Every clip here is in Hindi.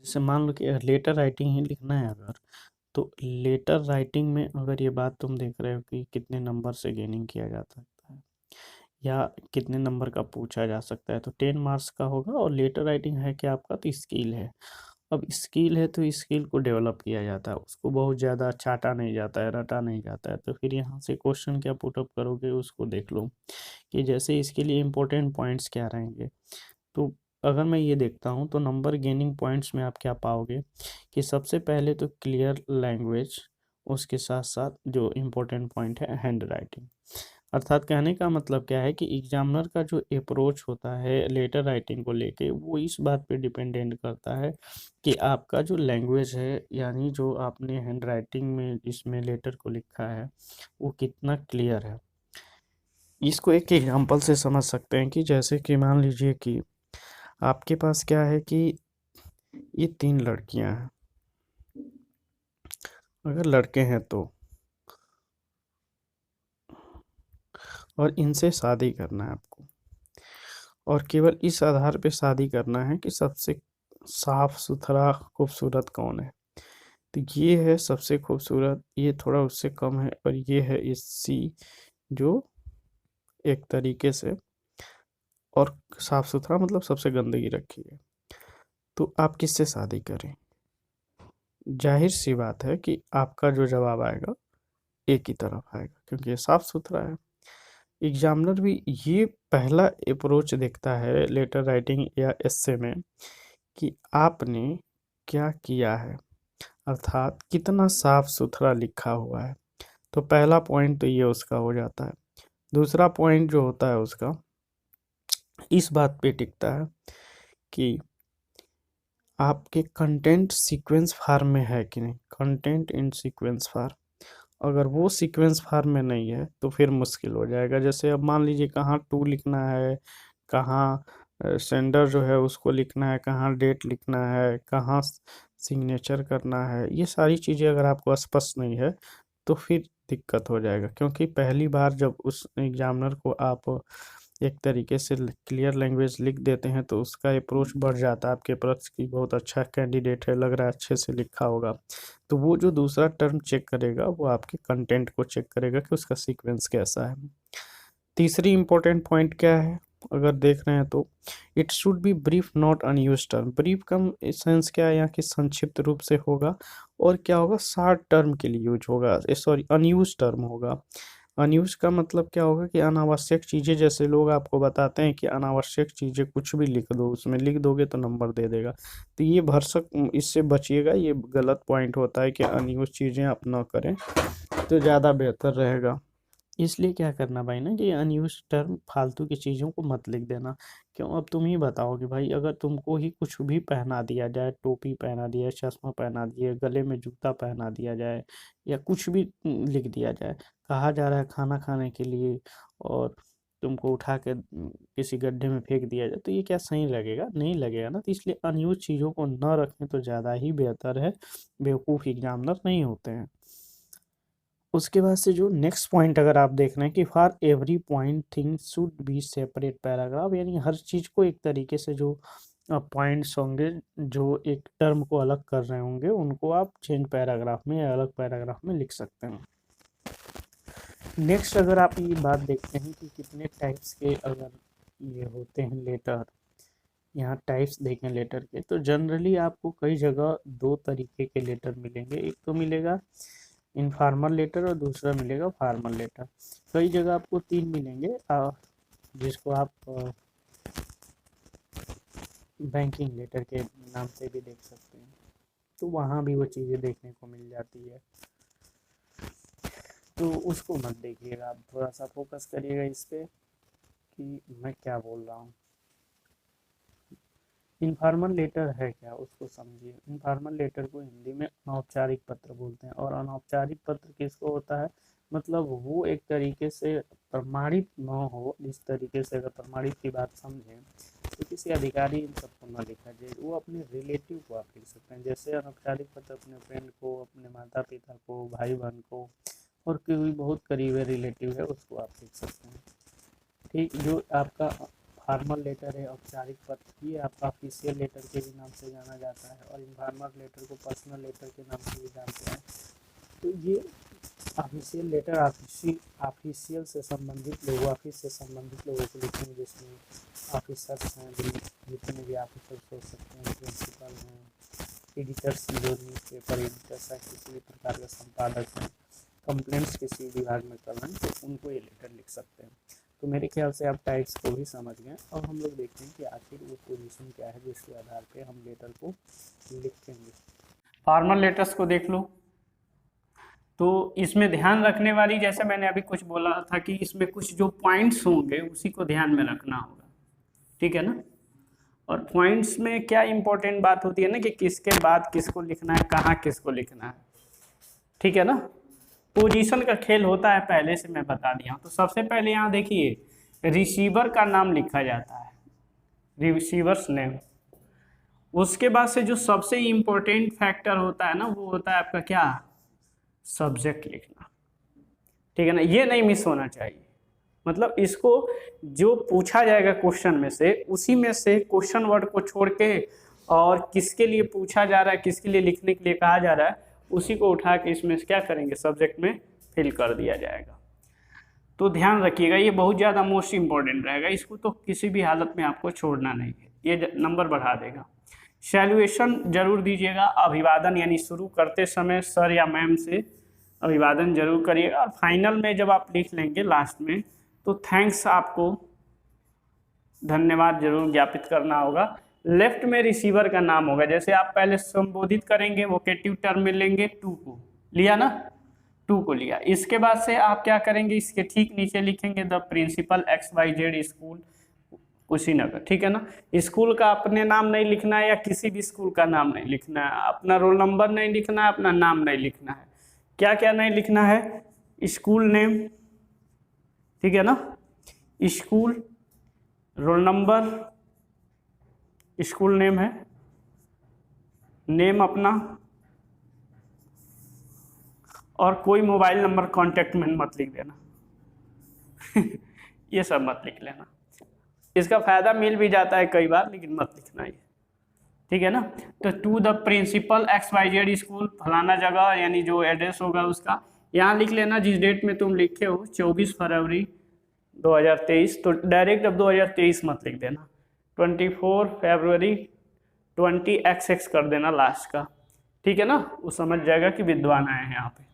जैसे मान लो कि लेटर राइटिंग ही लिखना है अगर, तो लेटर राइटिंग में अगर ये बात तुम देख रहे हो कि कितने नंबर से गेनिंग किया जा सकता है या कितने नंबर का पूछा जा सकता है, तो 10 मार्क्स का होगा। और लेटर राइटिंग है कि आपका तो स्किल है। अब स्किल है तो स्किल को डेवलप किया जाता है, उसको बहुत ज़्यादा चाटा नहीं जाता है, रटा नहीं जाता है। तो फिर यहाँ से क्वेश्चन क्या पुटअप करोगे उसको देख लो कि जैसे इसके लिए इम्पोर्टेंट पॉइंट्स क्या रहेंगे। तो अगर मैं ये देखता हूँ तो नंबर गेनिंग पॉइंट्स में आप क्या पाओगे कि सबसे पहले तो क्लियर लैंग्वेज, उसके साथ साथ जो इम्पोर्टेंट पॉइंट है हैंड राइटिंग। अर्थात कहने का मतलब क्या है कि एग्जामिनर का जो अप्रोच होता है लेटर राइटिंग को लेके, वो इस बात पे डिपेंडेंट करता है कि आपका जो लैंग्वेज है, यानी जो आपने हैंड राइटिंग में इसमें लेटर को लिखा है वो कितना क्लियर है। इसको एक एग्जांपल से समझ सकते हैं कि जैसे कि मान लीजिए कि आपके पास क्या है कि ये 3 लड़कियां हैं, अगर लड़के हैं तो, और इनसे शादी करना है आपको, और केवल इस आधार पे शादी करना है कि सबसे साफ सुथरा खूबसूरत कौन है। तो ये है सबसे खूबसूरत, ये थोड़ा उससे कम है, और ये है इससी जो एक तरीके से, और साफ सुथरा मतलब सबसे गंदगी रखी है। तो आप किससे शादी करें? जाहिर सी बात है कि आपका जो जवाब आएगा एक ही तरफ आएगा, क्योंकि ये साफ सुथरा है। एग्जामिनर भी ये पहला अप्रोच देखता है लेटर राइटिंग या एस्से में कि आपने क्या किया है, अर्थात कितना साफ सुथरा लिखा हुआ है। तो पहला पॉइंट तो ये उसका हो जाता है। दूसरा पॉइंट जो होता है उसका इस बात पे टिकता है कि आपके कंटेंट सीक्वेंस फार्म में है कि नहीं, कंटेंट इन सीक्वेंस फार्म। अगर वो सीक्वेंस फार्म में नहीं है तो फिर मुश्किल हो जाएगा। जैसे अब मान लीजिए कहाँ टू लिखना है, कहाँ सेंडर जो है उसको लिखना है, कहाँ डेट लिखना है, कहाँ सिग्नेचर करना है, ये सारी चीज़ें अगर आपको स्पष्ट नहीं है तो फिर दिक्कत हो जाएगा। क्योंकि पहली बार जब उस एग्जामिनर को आप एक तरीके से क्लियर लैंग्वेज लिख देते हैं तो उसका अप्रोच बढ़ जाता है आपके पक्ष की, बहुत अच्छा कैंडिडेट है, लग रहा है अच्छे से लिखा होगा। तो वो जो दूसरा टर्म चेक करेगा वो आपके कंटेंट को चेक करेगा कि उसका सीक्वेंस कैसा है। तीसरी इंपॉर्टेंट पॉइंट क्या है अगर देख रहे हैं तो, it should be brief not unused term. Brief का सेंस क्या है यहाँ की, संक्षिप्त रूप से होगा, और क्या होगा, शॉर्ट टर्म के लिए यूज होगा, सॉरी अनयूज टर्म होगा। अनयूज का मतलब क्या होगा कि अनावश्यक चीज़ें, जैसे लोग आपको बताते हैं कि अनावश्यक चीज़ें कुछ भी लिख दो, उसमें लिख दोगे तो नंबर दे देगा। तो ये भरसक, इससे बचिएगा, ये गलत पॉइंट होता है कि अनयूज चीज़ें आप ना करें तो ज़्यादा बेहतर रहेगा। इसलिए क्या करना भाई ना कि अनयूज टर्म, फालतू की चीज़ों को मत लिख देना। क्यों, अब तुम ही बताओ कि भाई अगर तुमको ही कुछ भी पहना दिया जाए, टोपी पहना दिया, चश्मा पहना दिया, गले में जूता पहना दिया जाए, या कुछ भी लिख दिया जाए, कहा जा रहा है खाना खाने के लिए, और तुमको उठा के किसी गड्ढे में फेंक दिया जाए, तो ये क्या सही लगेगा? नहीं लगेगा ना। तो इसलिए अनयूज चीज़ों को न रखें तो ज़्यादा ही बेहतर है। बेवकूफ़ एग्जामिनर नहीं होते हैं। उसके बाद से जो नेक्स्ट पॉइंट अगर आप देख रहे हैं कि for every point thing should be separate paragraph, यानी हर चीज़ को एक तरीके से जो पॉइंट्स होंगे जो एक टर्म को अलग कर रहे होंगे, उनको आप चेंज पैराग्राफ में या अलग पैराग्राफ में लिख सकते हैं। नेक्स्ट अगर आप ये बात देखते हैं कि कितने टाइप्स के अगर ये होते हैं लेटर, यहाँ टाइप्स देखें लेटर के, तो जनरली आपको कई जगह दो तरीके के लेटर मिलेंगे। एक तो मिलेगा इनफॉर्मल लेटर और दूसरा मिलेगा फॉर्मल लेटर। कई जगह आपको तीन मिलेंगे, जिसको आप बैंकिंग लेटर के नाम से भी देख सकते हैं। तो वहाँ भी वो चीज़ें देखने को मिल जाती है, तो उसको मत देखिएगा, आप थोड़ा सा फोकस करिएगा इस पर कि मैं क्या बोल रहा हूँ। इनफॉर्मल लेटर है क्या, उसको समझिए। इनफॉर्मल लेटर को हिंदी में अनौपचारिक पत्र बोलते हैं। और अनौपचारिक पत्र किसको होता है, मतलब वो एक तरीके से प्रमाणित न हो। जिस तरीके से अगर प्रमाणित की बात समझें तो किसी अधिकारी इन सबको न लिखा जाए, वो अपने रिलेटिव को आप लिख सकते हैं। जैसे अनौपचारिक पत्र अपने फ्रेंड को, अपने माता पिता को, भाई बहन को, और कोई बहुत करीबी रिलेटिव है उसको आप लिख सकते हैं। ठीक, जो आपका फॉर्मल लेटर है, औपचारिक पत्र, ये आपका ऑफिशियल लेटर के भी नाम से जाना जाता है, और इन्फॉर्मल लेटर को पर्सनल लेटर के नाम से भी जानते हैं। तो ये ऑफिशियल लेटर ऑफिशियल से संबंधित लोगों, ऑफिस से संबंधित लोगों को लिखेंगे, जिसमें ऑफिसर्स हैं, जितने भी ऑफिसर्स हो सकते हैं, प्रिंसिपल हैं, एडिटर्स जो न्यूज़पेपर एडिटर्स हैं, किसी भी प्रकार का संपादक हैं, कंप्लेंट्स किसी विभाग में कर रहे हैं, तो उनको ये लेटर लिख सकते हैं। तो मेरे ख्याल से आप टाइप्स को भी समझ गए। और हम लोग देखते हैं कि आखिर वो पोजीशन क्या है जिसके आधार पे हम लेटर को लिखेंगे। फॉर्मल लेटर्स को देख लो। तो इसमें ध्यान रखने वाली, जैसे मैंने अभी कुछ बोला था कि इसमें कुछ जो पॉइंट्स होंगे उसी को ध्यान में रखना होगा, ठीक है ना। और पॉइंट्स में क्या इंपॉर्टेंट बात होती है ना कि किसके बाद किसको लिखना है, कहाँ किसको लिखना है, ठीक है ना। पोजीशन का खेल होता है, पहले से मैं बता दिया हूँ। तो सबसे पहले यहाँ देखिए रिसीवर का नाम लिखा जाता है, रिसीवर्स नेम। उसके बाद से जो सबसे इम्पोर्टेंट फैक्टर होता है ना, वो होता है आपका क्या, सब्जेक्ट लिखना, ठीक है ना। ये नहीं मिस होना चाहिए। मतलब इसको जो पूछा जाएगा क्वेश्चन में से, उसी में से क्वेश्चन वर्ड को छोड़ के और किसके लिए पूछा जा रहा है, किसके लिए लिखने के लिए कहा जा रहा है, उसी को उठा के इसमें क्या करेंगे, सब्जेक्ट में फिल कर दिया जाएगा। तो ध्यान रखिएगा, ये बहुत ज़्यादा मोस्ट इम्पॉर्टेंट रहेगा, इसको तो किसी भी हालत में आपको छोड़ना नहीं है, ये नंबर बढ़ा देगा। सैल्यूएशन जरूर दीजिएगा, अभिवादन यानी शुरू करते समय सर या मैम से अभिवादन जरूर करिएगा। और फाइनल में जब आप लिख लेंगे लास्ट में, तो थैंक्स आपको धन्यवाद जरूर ज्ञापित करना होगा। लेफ्ट में रिसीवर का नाम होगा, जैसे आप पहले संबोधित करेंगे वोकेटिव टर्म में लेंगे टू को, लिया ना, टू को लिया। इसके बाद से आप क्या करेंगे, इसके ठीक नीचे लिखेंगे the principal XYZ school Kushinagar, ठीक है ना। स्कूल का अपने नाम नहीं लिखना है या किसी भी स्कूल का नाम नहीं लिखना है, अपना रोल नंबर नहीं लिखना है, अपना नाम नहीं लिखना है। क्या क्या नहीं लिखना है, स्कूल नेम, ठीक है ना, school, roll number, school name है, नेम अपना, और कोई मोबाइल नंबर कांटेक्ट में मत लिख देना ये सब मत लिख लेना, इसका फायदा मिल भी जाता है कई बार, लेकिन मत लिखना ये, ठीक है ना। तो to the principal XYZ school फलाना जगह, यानी जो एड्रेस होगा उसका यहाँ लिख लेना, जिस डेट में तुम लिखे हो 24 फरवरी 2023, तो डायरेक्ट अब 2023 मत लिख देना, 24 फरवरी 20XX कर देना लास्ट का, ठीक है ना। वो समझ जाएगा कि विद्वान आए हैं यहाँ पे।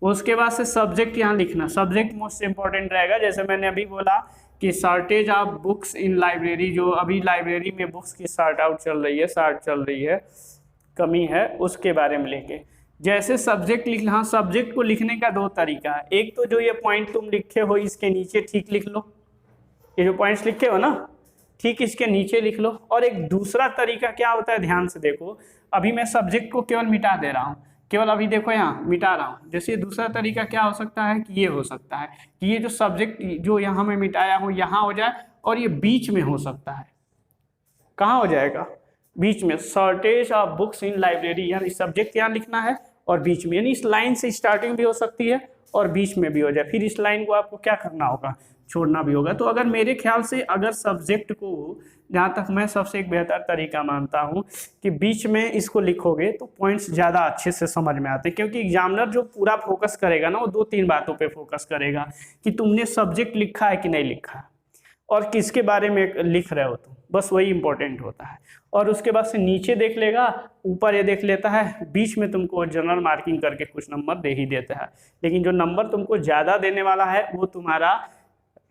उसके बाद से सब्जेक्ट यहाँ लिखना, सब्जेक्ट मोस्ट इंपॉर्टेंट रहेगा। जैसे मैंने अभी बोला कि shortage of books in library, जो अभी लाइब्रेरी में बुक्स की शॉर्ट आउट चल रही है, शॉर्ट चल रही है, कमी है, उसके बारे में लेके जैसे सब्जेक्ट लिखना। हाँ, सब्जेक्ट को लिखने का दो तरीका है, एक तो जो ये पॉइंट तुम लिखे हो इसके नीचे ठीक लिख लो, ये जो पॉइंट्स लिखे हो ना ठीक इसके नीचे लिख लो। और एक दूसरा तरीका क्या होता है, ध्यान से देखो, अभी मैं सब्जेक्ट को केवल मिटा दे रहा हूँ, केवल अभी देखो यहाँ मिटा रहा हूँ। जैसे दूसरा तरीका क्या हो सकता है कि ये हो सकता है कि ये जो सब्जेक्ट जो यहाँ मैं मिटाया हूँ यहाँ हो जाए, और ये बीच में हो सकता है, कहाँ हो जाएगा, बीच में, shortage of books in library, यानी सब्जेक्ट यहाँ लिखना है और बीच में, यानी इस लाइन से स्टार्टिंग भी हो सकती है और बीच में भी हो जाए, फिर इस लाइन को आपको क्या करना होगा, छोड़ना भी होगा। तो अगर मेरे ख्याल से अगर सब्जेक्ट को, जहाँ तक मैं सबसे एक बेहतर तरीका मानता हूँ कि बीच में इसको लिखोगे तो पॉइंट्स ज़्यादा अच्छे से समझ में आते हैं, क्योंकि एग्जामिनर जो पूरा फोकस करेगा ना, वो दो तीन बातों पे फोकस करेगा कि तुमने सब्जेक्ट लिखा है कि नहीं लिखा है और किसके बारे में लिख रहे हो तुम, बस वही इंपॉर्टेंट होता है। और उसके बाद से नीचे देख लेगा, ऊपर ये देख लेता है, बीच में तुमको जनरल मार्किंग करके कुछ नंबर दे ही देता है, लेकिन जो नंबर तुमको ज़्यादा देने वाला है वो तुम्हारा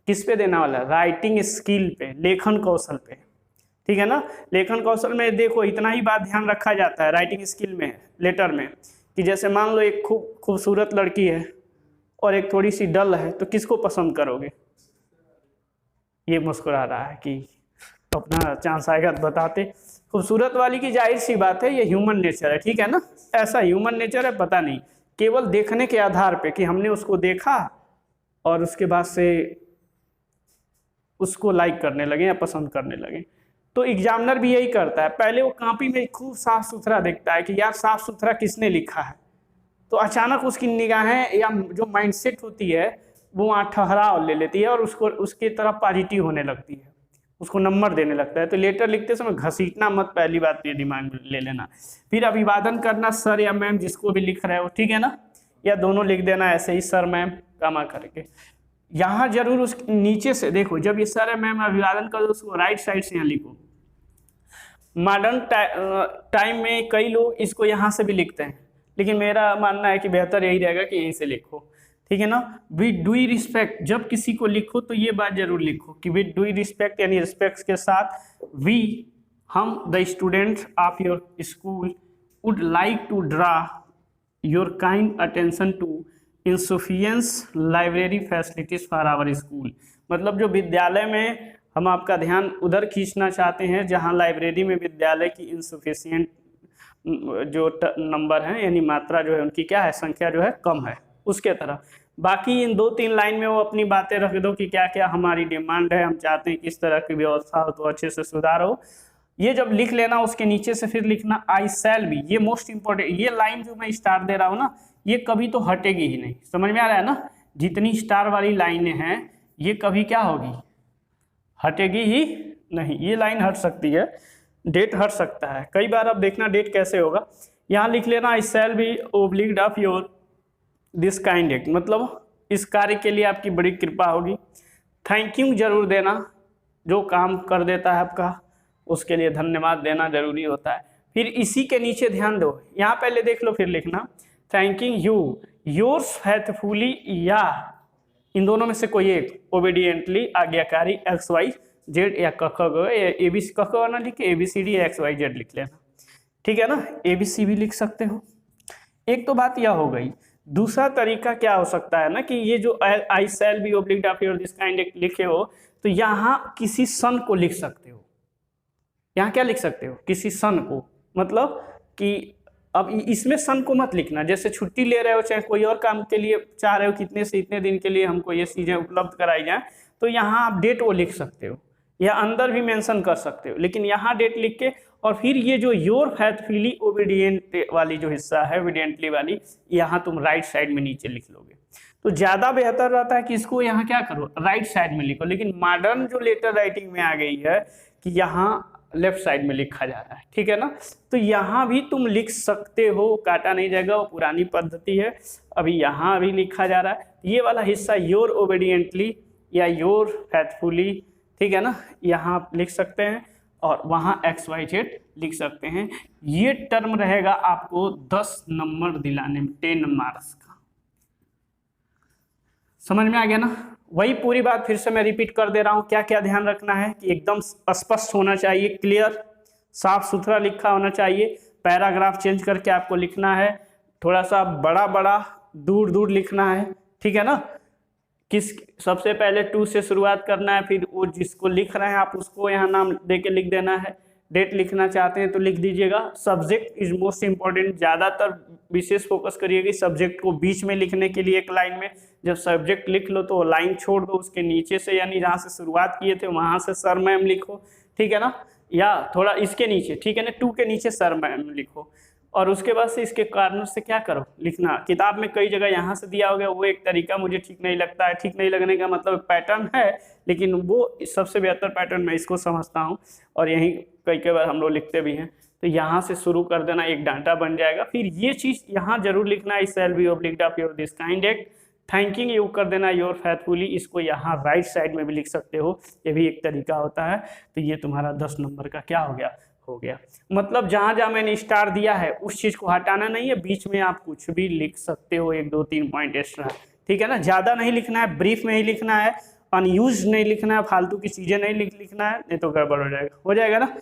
किस पे देने वाला है, राइटिंग स्किल पे, लेखन कौशल पे, ठीक है ना। लेखन कौशल में देखो इतना ही बात ध्यान रखा जाता है राइटिंग स्किल में, लेटर में, कि जैसे मान लो एक खूबसूरत लड़की है और एक थोड़ी सी डल है, तो किसको पसंद करोगे। ये मुस्कुरा रहा है कि अपना चांस आएगा तो बताते, खूबसूरत वाली की जाहिर सी बात है, ये ह्यूमन नेचर है, ठीक है ना, ऐसा ह्यूमन नेचर है, पता नहीं, केवल देखने के आधार पे कि हमने उसको देखा और उसके बाद से उसको लाइक करने लगे या पसंद करने लगे। तो एग्जामिनर भी यही करता है, पहले वो कॉपी में खूब साफ सुथरा देखता है कि यार साफ सुथरा किसने लिखा है, तो अचानक उसकी निगाहें या जो माइंडसेट होती है वो वहाँ ठहराव ले लेती है और उसको उसकी तरफ पॉजिटिव होने लगती है, उसको नंबर देने लगता है। तो लेटर लिखते समय घसीटना मत, पहली बात ये दिमाग में ले लेना। फिर अभिवादन करना सर या मैम, जिसको भी लिख रहे हो, ठीक है ना, या दोनों लिख देना ऐसे ही सर मैम कामा करके। यहाँ जरूर उस नीचे से देखो, जब ये सर या मैम अभिवादन करो उसको राइट साइड से यहाँ लिखो। मॉडर्न टाइम में कई लोग इसको यहाँ से भी लिखते हैं, लेकिन मेरा मानना है कि बेहतर यही रहेगा कि यहीं से लिखो, ठीक है ना। विद डू रिस्पेक्ट, जब किसी को लिखो तो ये बात जरूर लिखो कि विद डू रिस्पेक्ट, यानी रिस्पेक्ट के साथ, वी हम the students of your school would like to draw your kind attention to insufficient library facilities for our school. मतलब जो विद्यालय में हम आपका ध्यान उधर खींचना चाहते हैं जहां लाइब्रेरी में विद्यालय की इंसफिशिएंट जो नंबर है, यानी मात्रा जो है उनकी क्या है, संख्या जो है कम है, उसके तरह। बाकी इन 2-3 लाइन में वो अपनी बातें रख दो कि क्या क्या हमारी डिमांड है, हम चाहते हैं किस तरह की व्यवस्था हो तो अच्छे से सुधार हो। ये जब लिख लेना, उसके नीचे से फिर लिखना आई शैल बी। ये मोस्ट इंपॉर्टेंट, ये लाइन जो मैं स्टार दे रहा हूँ ना, ये कभी तो हटेगी ही नहीं। समझ में आ रहा है ना, जितनी स्टार वाली लाइनें हैं ये कभी क्या होगी, हटेगी ही नहीं। ये लाइन हट सकती है, डेट हट सकता है कई बार। अब देखना डेट कैसे होगा, यहाँ लिख लेना I shall be obliged of your this kind act, मतलब इस कार्य के लिए आपकी बड़ी कृपा होगी। थैंक यू जरूर देना, जो काम कर देता है आपका उसके लिए धन्यवाद देना जरूरी होता है। फिर इसी के नीचे ध्यान दो, यहाँ पहले देख लो फिर लिखना थैंकिंग यू योर्स फेथफुली, या इन दोनों में से कोई एक, ओबीडियंटली आज्ञाकारी XYZ, या क ना लिख के ABCD XYZ लिख लेना, ठीक है ना। ABC भी लिख सकते हो। एक तो बात यह हो गई। दूसरा तरीका क्या हो सकता है ना कि ये जो I shall be obliged of your this kind लिखे हो तो यहाँ किसी सन को लिख सकते हो। यहाँ क्या लिख सकते हो, किसी सन को, मतलब कि अब इसमें सन को मत लिखना। जैसे छुट्टी ले रहे हो, चाहे कोई और काम के लिए चाह रहे हो कितने से इतने दिन के लिए हमको ये चीज़ें उपलब्ध कराई जाए, तो यहाँ आप डेट वो लिख सकते हो या अंदर भी मेंशन कर सकते हो, लेकिन यहाँ डेट लिख के और फिर ये जो योर फेथफुली ओबीडियंट वाली जो हिस्सा है, ओबीडियंटली वाली, यहाँ तुम राइट साइड में नीचे लिख लोगे तो ज़्यादा बेहतर रहता है कि इसको यहाँ क्या करो, राइट साइड में लिखो। लेकिन मॉडर्न जो लेटर राइटिंग में आ गई है कि यहाँ लेफ्ट साइड में लिखा जा रहा है, ठीक है ना। तो यहाँ भी तुम लिख सकते हो, काटा नहीं जाएगा, वो पुरानी पद्धति है। अभी यहाँ भी लिखा जा रहा है, ये वाला हिस्सा योर ओबीडियंटली या योर फेथफुली, ठीक है ना, यहाँ आप लिख सकते हैं और वहाँ XYZ लिख सकते हैं। ये टर्म रहेगा आपको 10 नंबर दिलाने में, 10 मार्क्स का। समझ में आ गया ना। वही पूरी बात फिर से मैं रिपीट कर दे रहा हूँ। क्या क्या ध्यान रखना है कि एकदम स्पष्ट होना चाहिए, क्लियर, साफ सुथरा लिखा होना चाहिए। पैराग्राफ चेंज करके आपको लिखना है, थोड़ा सा बड़ा बड़ा दूर दूर लिखना है, ठीक है ना। किस सबसे पहले टू से शुरुआत करना है, फिर वो जिसको लिख रहे हैं आप उसको यहाँ नाम दे के लिख देना है। डेट लिखना चाहते हैं तो लिख दीजिएगा। सब्जेक्ट इज मोस्ट इंपॉर्टेंट, ज़्यादातर विशेष फोकस करिएगा सब्जेक्ट को बीच में लिखने के लिए एक लाइन में। जब सब्जेक्ट लिख लो तो लाइन छोड़ दो, उसके नीचे से यानी जहाँ से शुरुआत किए थे वहाँ से सर मैम लिखो, ठीक है ना, या थोड़ा इसके नीचे, ठीक है ना, टू के नीचे सर मैम लिखो। और उसके बाद से इसके कारण से क्या करो, लिखना। किताब में कई जगह यहाँ से दिया हो गया, वो एक तरीका मुझे ठीक नहीं लगता है। ठीक नहीं लगने का मतलब पैटर्न है, लेकिन वो सबसे बेहतर पैटर्न मैं इसको समझता हूँ और यहीं कई बार हम लोग लिखते भी हैं। तो यहाँ से शुरू कर देना, एक डांटा बन जाएगा। फिर ये चीज़ यहाँ जरूर लिखना, I shall be obliged of your this kind act, thanking you कर देना योर फेथफुली। इसको यहाँ राइट साइड में भी लिख सकते हो, ये भी एक तरीका होता है। तो ये तुम्हारा 10 नंबर का क्या हो गया। मतलब जहां जहां मैंने स्टार दिया है उस चीज को हटाना नहीं है, बीच में आप कुछ भी लिख सकते हो, 1-2-3 पॉइंट एक्स्ट्रा, ठीक है ना। ज्यादा नहीं लिखना है, ब्रीफ में ही लिखना है, अनयूज नहीं लिखना है, फालतू की चीजें नहीं लिखना है, नहीं तो गड़बड़ हो जाएगा ना।